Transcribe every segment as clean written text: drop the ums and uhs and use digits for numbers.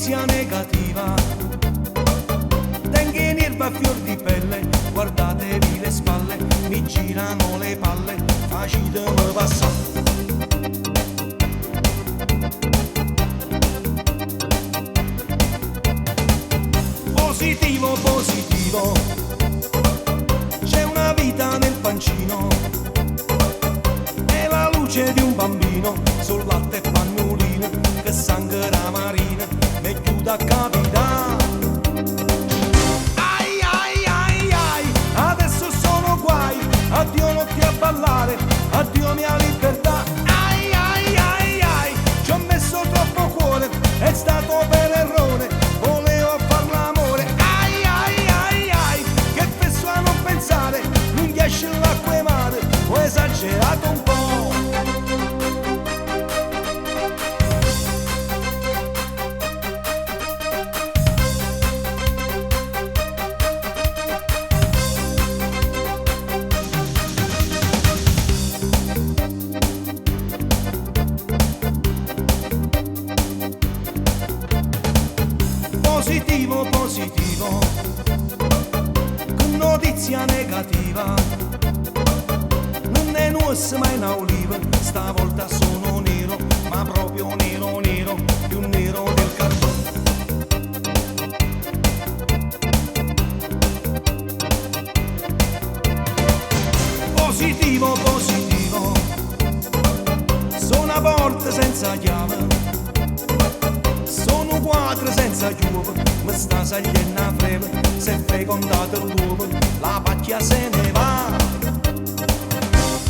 notizia negativa, tengo in erba a fior di pelle, guardatevi le spalle, mi girano le palle, facitemi passare. Positivo, positivo, c'è una vita nel pancino e la luce di un bambino sul latte e pannolino che sanguerà marina mi chiude a capitare. Ai ai ai ai, adesso sono guai, addio notti a ballare, addio mia libertà. Ai ai ai ai, ci ho messo troppo cuore, è stato per errore, volevo far l'amore. Ai ai ai ai, che penso a non pensare, non gli esce l'acqua e mare, ho esagerato un po'. Positivo, positivo, che notizia negativa, non è nuossa ma è un'oliva, stavolta sono nero, ma proprio nero nero, più nero del carbone. Positivo, positivo, sono a porta senza chiave, sono quattro senza chiuve, mi sta saliendo a freve, se fecondato l'uovo, la pacchia se ne va.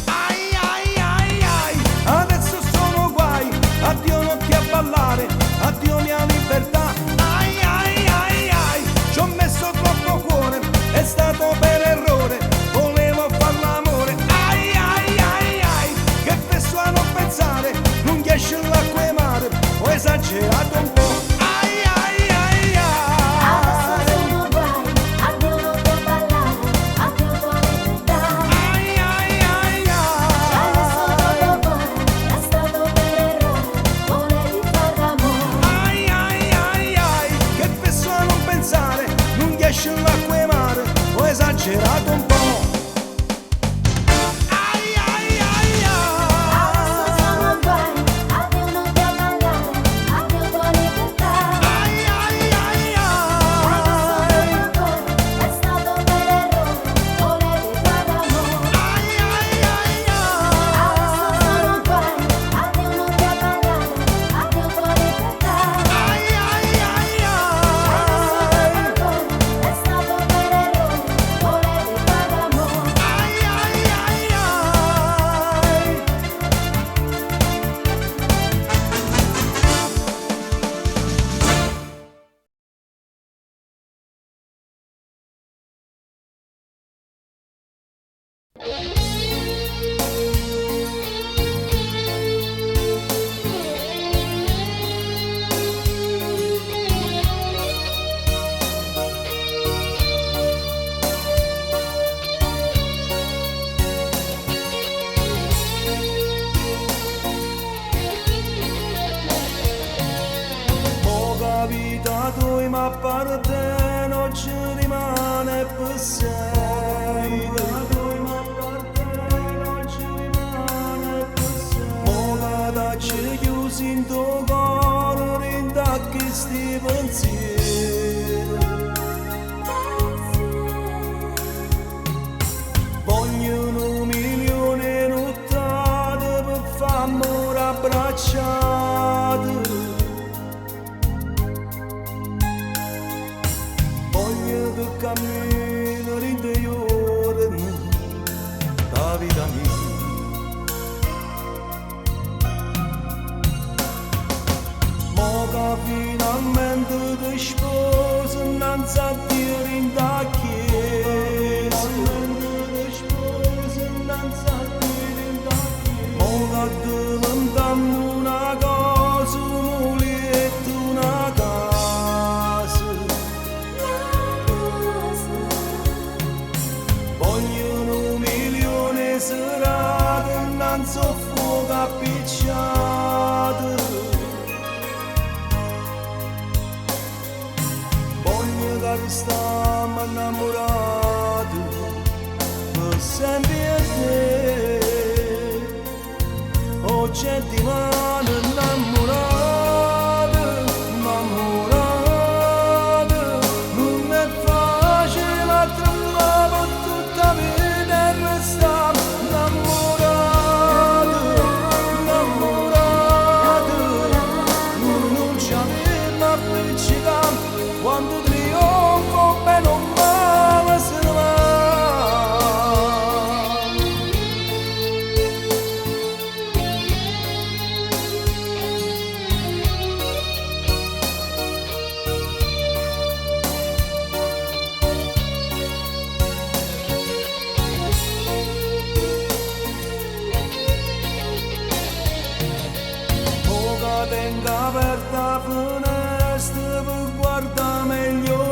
Ai ai ai ai, adesso sono guai, addio notti a ballare, addio mia libertà. Ai ai ai ai, ci ho messo troppo cuore, è stato per errore, volevo far l'amore. Ai ai ai ai, che penso a non pensare, non gli esce l'acqua e mare, ho esagerato un po'. L'acqua e mare, ho esagerato un po'. Ai ai ai ai, adesso sono guai, addio notti a ballare, addio tua libertà. Ai ai ai Adesso sono cuore, è stato per errore, volevi far l'amore. ai ai ai Adesso sono guai, addio notti a ballare, addio tua libertà. ai ai ai Adesso sono cuore, è stato per errore, volevi far l'amore. ai ai ai ai. Poca vita tua ma a parte non ci rimane per sei. Poca dacci chiusi in tuo cuore, rindacchi sti pensieri. Vogliono 1.000.000 nottate per farmi abbracciate. Voglio che cammino l'interiore la vita mia. Mo che finalmente ti sposo innanzi a Dio in da chiesa. Mo che diventiamo una cosa, un muletto, una casa. Vogliono 1.000.000 serate innanzi a fuoco appicciate. finestra per guardare meglio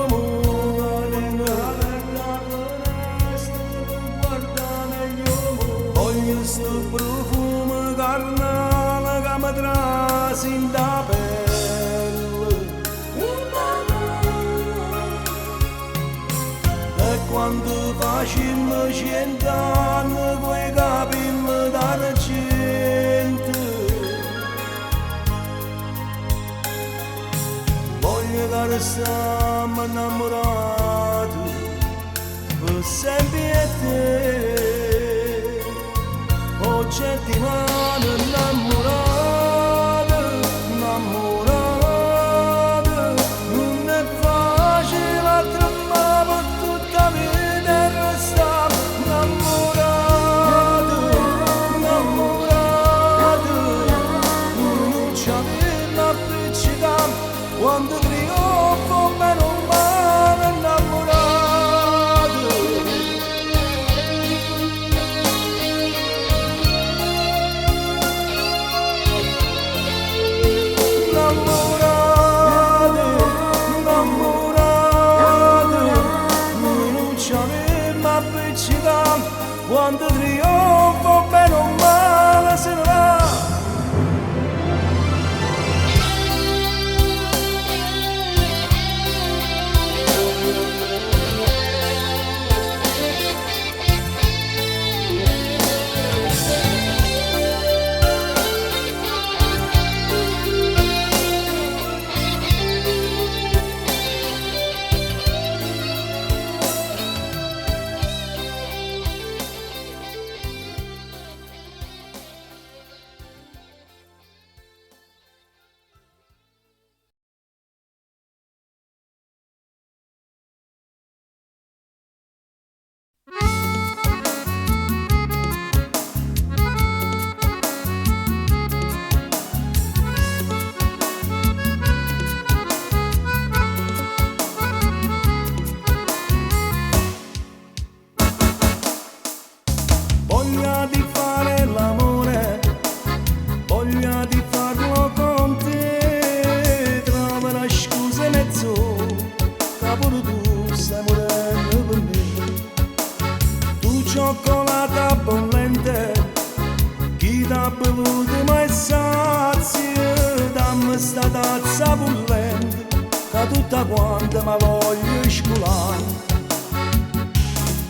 voglio sto profumo carnale che mi trasi in da pelle e quando facciamo 100 anni coi capelli d'argento voglio che restiamo innamorati per sempre a te oh certi mani innamorate, innamorate non è facile tremare per tutta vita e restare innamorate, innamorate non ci aveva appiccicare quando trionfo bene o male innamorate quando trionfo bene o male se ne va voglia di fare l'amore, voglia di farlo con te, trova una scusa mezzo, capore tu stai morendo per me. Tu cioccolata bollente, chi t'ha bevuto mai sazio, dammi sta tazza bollente, che tutta quanta ma voglio scolare.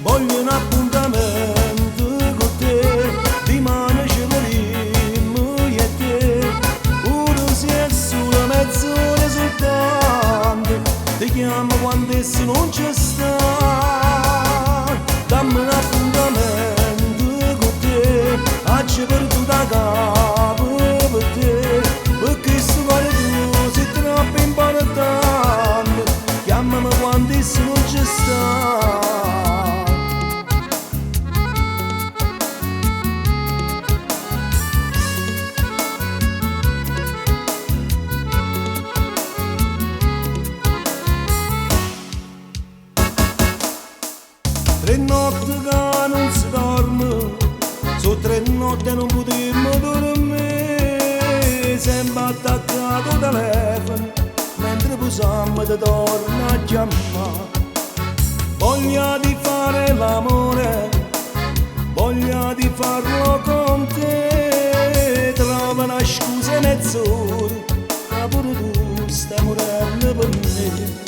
Voglio un appuntamento con te, dimani ci vedremo io e te, pure se è solo mezz'ora soltanto, ti chiamo quando esso non ci sta. Dammi un appuntamento con te, faccio perduto a capo per te, perché sto cuore tuo sei troppo importante, chiamami quando esso non ci sta. Tre notti che non si dorme, su 3 notti non potremmo dormire, sempre attaccato al telefono, mentre posiamo ti torna a chiamare. Voglia di fare l'amore, voglia di farlo con te, trova una scusa mezz'ora, che pure tu stai morendo per me.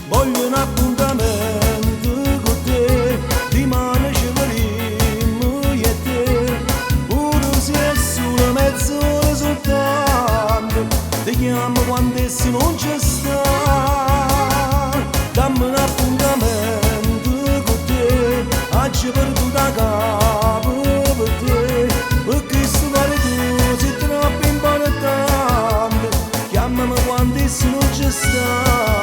Voglio un appuntamento con te, dimani ci vedremo io e te, pure se è solo mezz'ora soltanto, ti chiamo quando esso non ci sta. Dammi un appuntamento con te, faccio perduto a capo per te, perché sto cuore tuo sei troppo importante, chiamami quando esso non ci sta.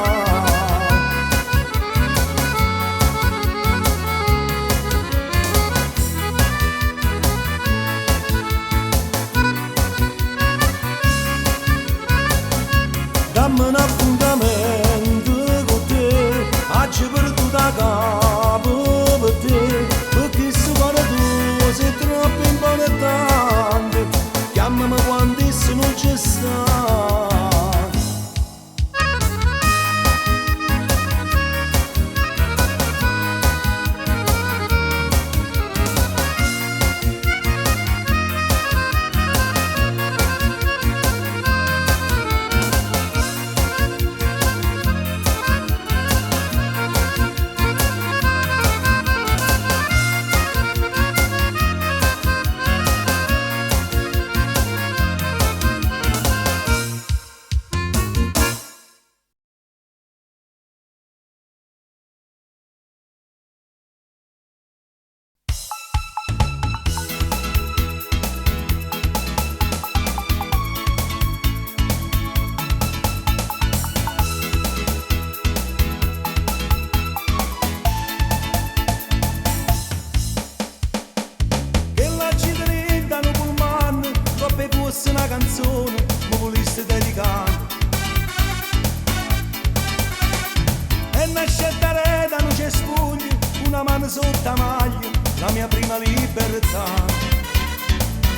una scelta reda, non c'è spugni, una mano sotto la maglia, la mia prima libertà.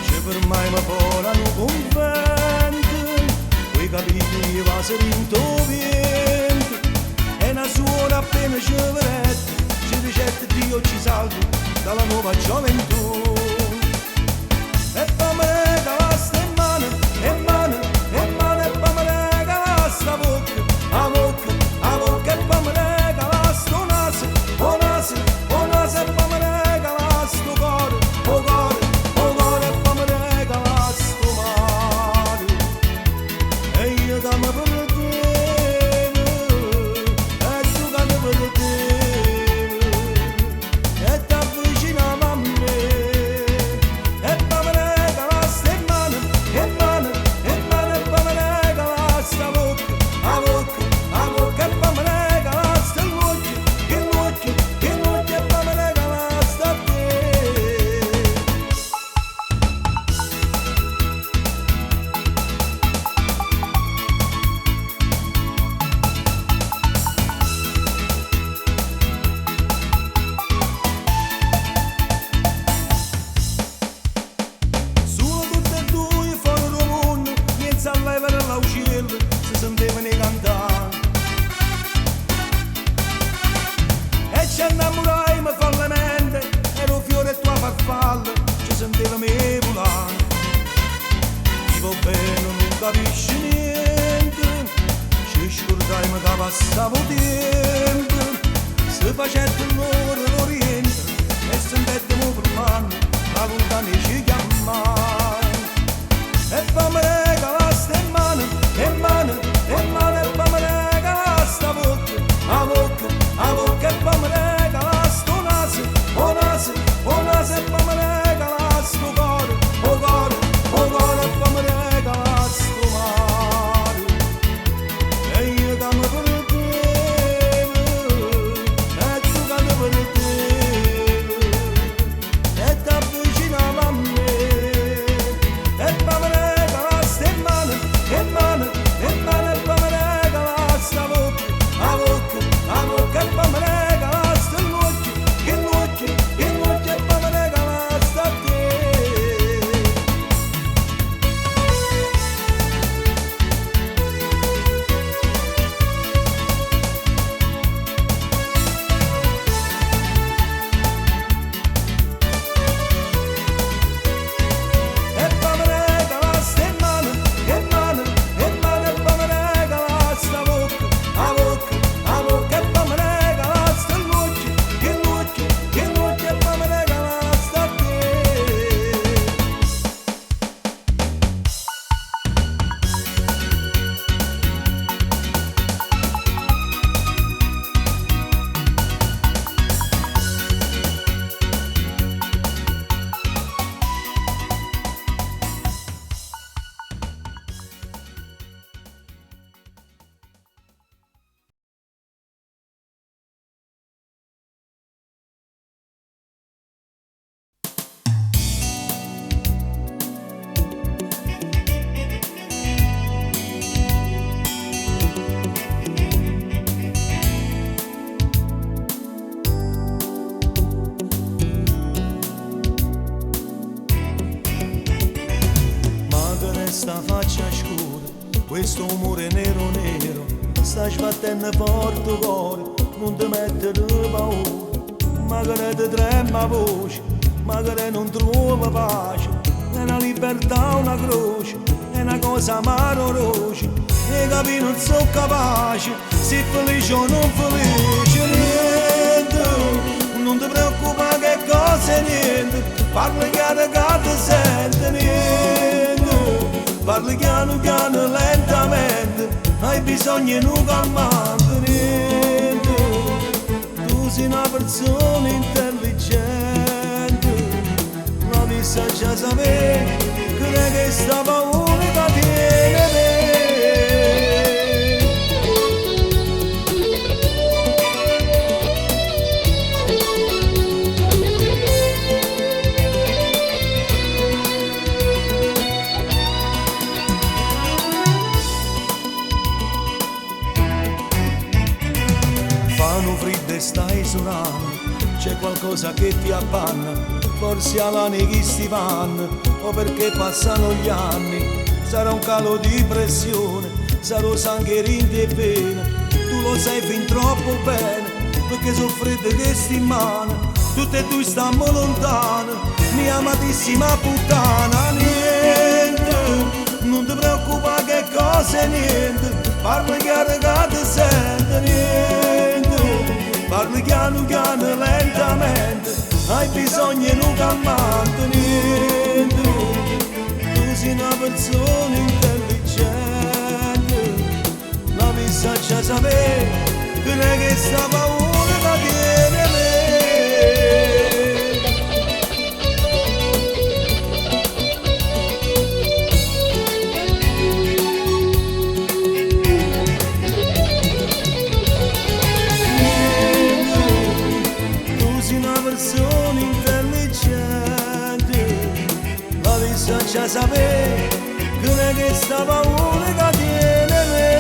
Ci fermai volano con vento, quei capelli vasero in vento, e una suora appena ci vedette, ci dicette Dio ci salvi dalla nuova gioventù. E poi mi regala sta mano, e mano, e mano, e poi mi regala sta bocca, a bocca, a bocca, e poi mi regala sto naso, o naso, o naso, e poi mi regala sto cuore, o cuore, o cuore, e poi mi regala sto mare. E io che mi perdevo, e tu che mi perdevi, e ti avvicinavo a me. E poi mi regala sta mano, e mano, e mano, e poi mi regala sta bocca, a bocca, a bocca, e poi mi regala sta luce, e poi mi regala sta te. Solo tutte e due fuori del mondo, senza levare l'uccello, si sentivano cantare. E ci innamorai follemente, ero un fiore e tua farfalla, ci sentivamo volare. Vivo bene, non capisci niente, ci scordai che passavo tempo, si facette l'ora l'oriente, e sentetimo per mano, la lontana ci chiamai. E poi mi regala sta mano, e mano, e mano, e poi mi regala sta bocca, a bocca, a bocca, e poi mi regala sto naso, o naso, o naso, e poi mi regala sto cuore, o cuore, o cuore, e poi mi regala sto mare. E io che mi perdevo, e tu che mi perdevi, e ti avvicinavo a me. E poi mi regala sta mano, e mano, e mano, e poi mi regala sta bocca, a bocca, a bocca, e poi mi regala sta luce, e poi mi regala sta te. E poi mi regala sta mano, e mano, e mano, e poi mi regala sta bocca, a bocca, a bocca, e poi mi regala sta luce, e poi mi regala sta te. Magari sta faccia scura, questo umore nero nero, sta sbattendo forte cuore, non ti mettere paura. Magari ti trema voce, magari non trova pace, è una libertà, una croce, è una cosa amarorosa, e capi non sono capace, se felice o non felice, niente, non ti preoccupare che cosa è niente, parla chiaro che ti sente niente, parli piano piano lentamente, hai bisogno di un calmante niente, tu sei una persona intelligente, la vista già sapere, crede che sta paura che tiene me. cosa che ti appanna, forse alla neghisti panna, o perché passano gli anni, sarà un calo di pressione, sarò sangue rinde e vena, tu lo sai fin troppo bene, perché soffrete che sti in mano, tutte e due stiamo lontane, mia amatissima puttana, niente, non ti preoccupare che cosa è niente, parli chiaro che ti sente, niente, parli piano piano lentamente, hai bisogno di un calmante, niente, tu sei una persona intelligente, la vista già sapere, che non è che sta paura da tiene me. Persona intelligente, la vista già sapere che non è che sta paura che tiene me.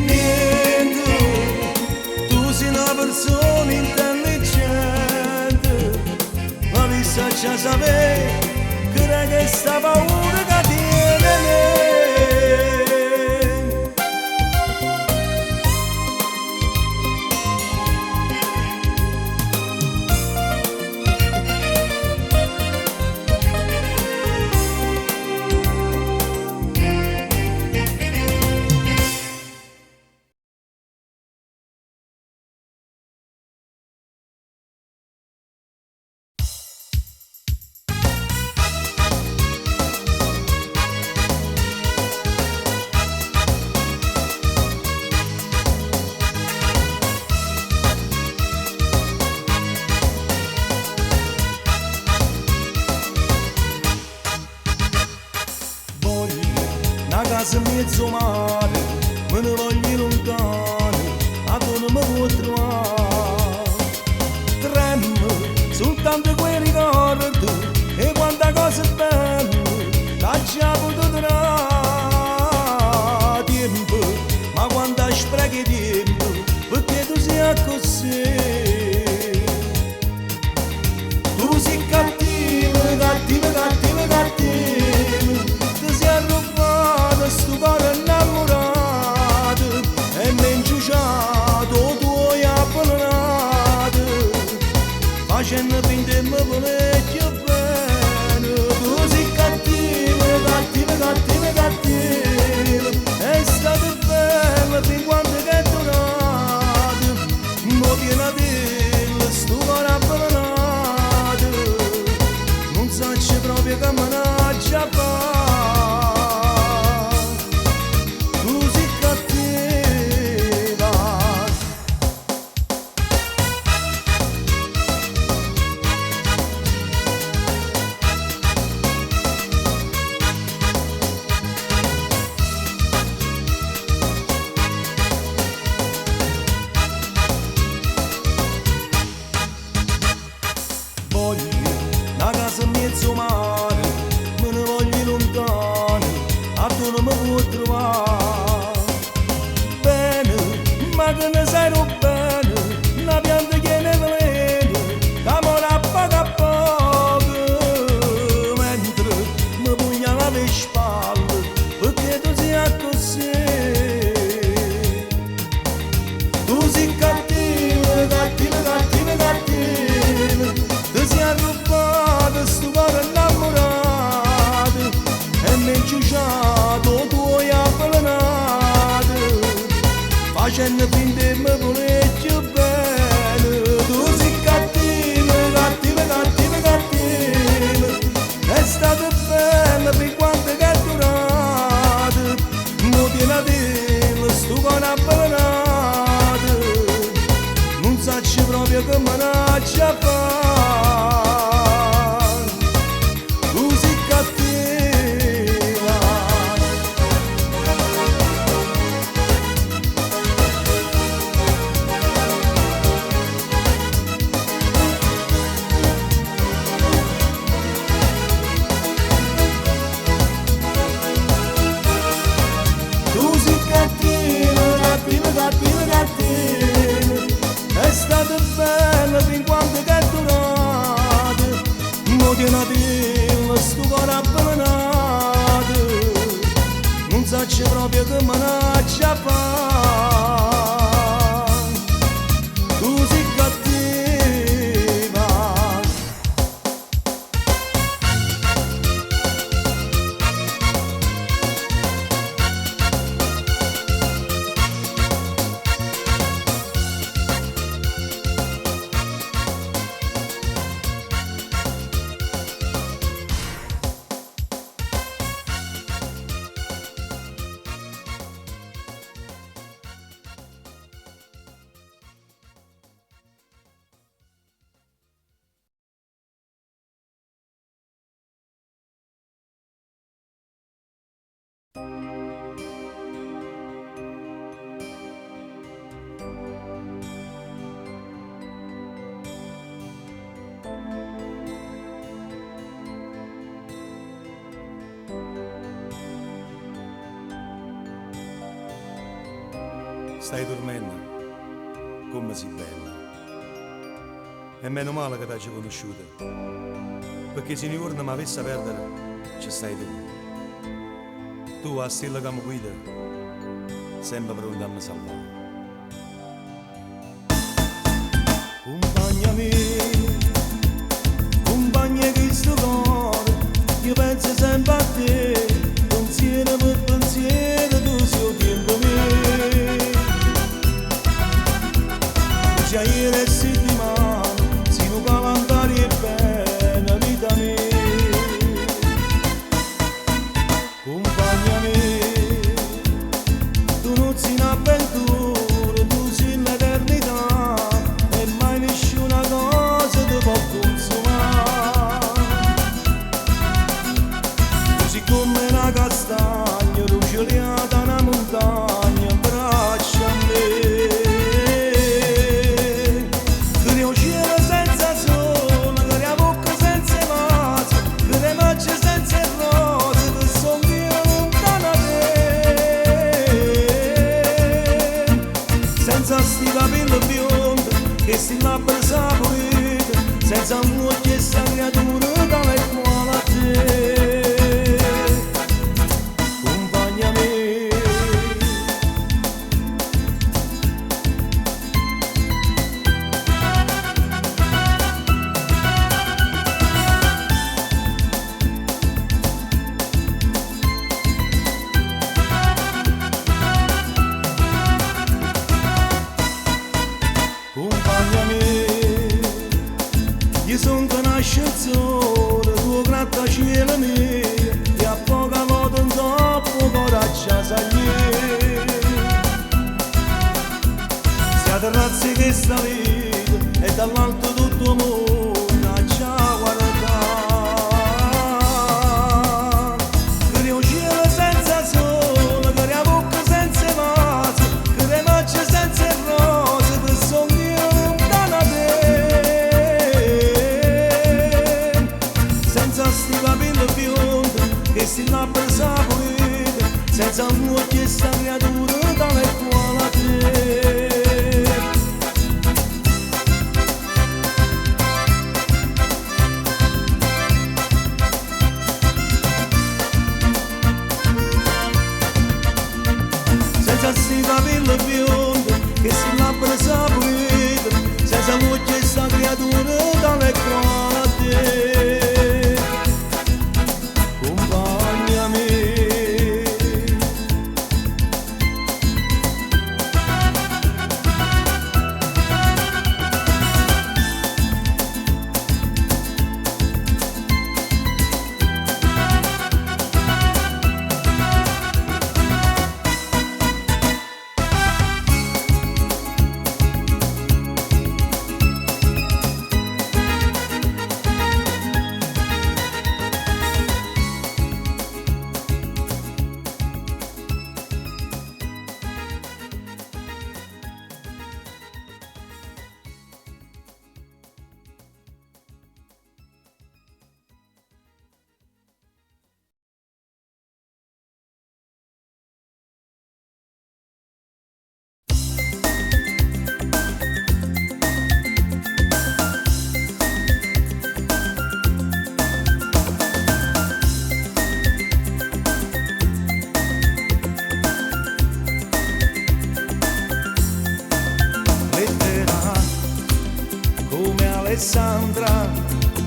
Niente, tu sei una persona intelligente, già sapere che non è che sta paura che tiene me. Casa mezzo mare, me ne voglio lontano, a dove mi può trovare. Tremmo soltanto quei ricordi e quanta cosa bella l'ha già potuto dare. Tempo, ma quando sprechi tempo, perché tu sei così. Tu sei cattivo, cattivo, cattivo, cattivo, tu sei arrubbato sto cuore innamorato e mi inciuciato tu hai abbandonato, facendo finta che mi volevi bene. Tu sei cattivo, cattivo, cattivo, cattivo, è stato bello fin quando che è durato, mo viene a dirlo sto cuore abbandonato, non so proprio che me ne già fa. Una casa mezzo mare, me ne voglio lontano, a dove mi può trovare. Bene, ma che ne sai bene, una pianta che ne veleno, d'amore a poco, mentre mi pugnala alle spalle, perché tu sei così. Tu sei cattivo, cattivo, cattivo, cattivo, tu sei arrubbato sto cuore innamorato e mi inciuciato tu hai avvelenato, facendo finta che mi volevi bene. Tu sei cattivo, cattivo, cattivo, cattivo, è stato bello per quanto che è durato, mo viene a dirlo sto cuore avvelenato, non so proprio che me ne già fa. tiene te sto cuore avvelenato, non so proprio che manaccia fa. Tu sei cattiva. Stai dormendo, come sei bella. E meno male che ti hagi conosciuta, perché se un giorno mi avessi a perdere, ci stai tu. Tu, a stella che mi guida, sempre pronta a mi salvare. Compagna mia, compagna che sto cuore, io penso sempre a te, pensiero per pensiero, tu sei il tempo mio. Già ieri e settimana, si non calendari e bene, vita mia. Compagna mia, tu non sei un'avventura, tu sei l'eternità, e mai nessuna cosa ti può consumare. Tu sei come una castagna, lucciolata una montagna, braccia a me. Senza sti capelli biondi che si labbra saporita, senza un occhio e sta creatura tale e quale a te. Compagna mia. Compagna mia, io sono un ascensore, tu grattacielo mio, e a poca volta in troppo coraggio a salire. Sia terrazzi che sta vita, e dall'alto tutto mondo a già guardare. Che il cielo senza sole, che la bocca senza vaso, che le macce senza rose, che sono sti capelli biondi che si labbra saporita, senza un occhio e sta creatura tale e quale a te. Senza sti capelli biondi che si labbra saporita, senza un occhio e sta creatura tale e quale a te.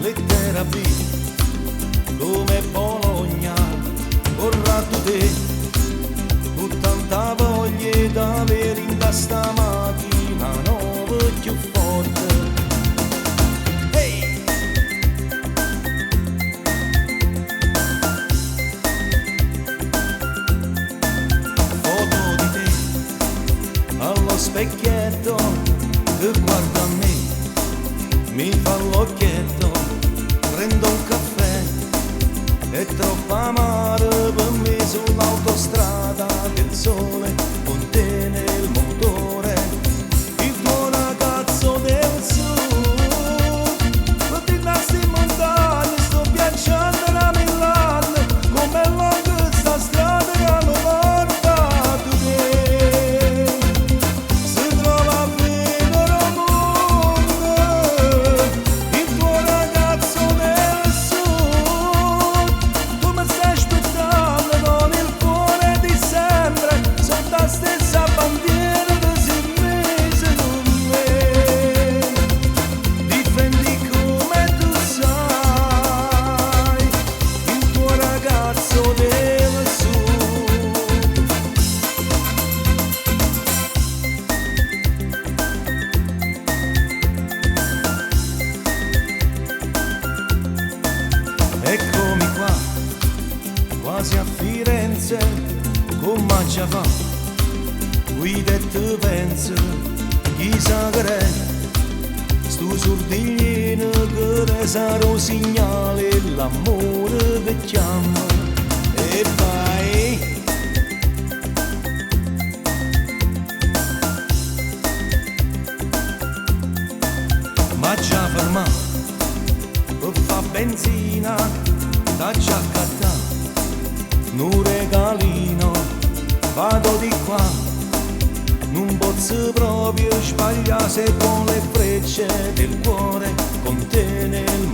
lettera B, come Bologna, corrado te, con tanta voglia d'avere in questa macchina nuova più forte. Hey! Foto di te allo specchietto che guarda a me, mi fa l'occhietto, prendo un caffè, è troppo amaro per me sull'autostrada del sole, con te nel motore, il tuo ragazzo del sud, tutti i nostri montagni, sto viaggiando da Milano, come lunga sta strada che lo porta a te, si trova a vivere un mondo, il tuo ragazzo del sud, tu mi stai aspettando con il cuore di sempre, sotto la stessa bandiera che si mise con me, difendi come tu sai, il tuo ragazzo del sud. Eccomi qua, quasi a Firenze, con mangia fa, guida e te penso, chissà che è, sto sordiglino che ne sarà un segnale, l'amore che chiama, e vai. Ma già fermato, per fa benzina, da già accattà, un regalino, vado di qua, non posso proprio sbagliare se con le frecce del cuore, con te nel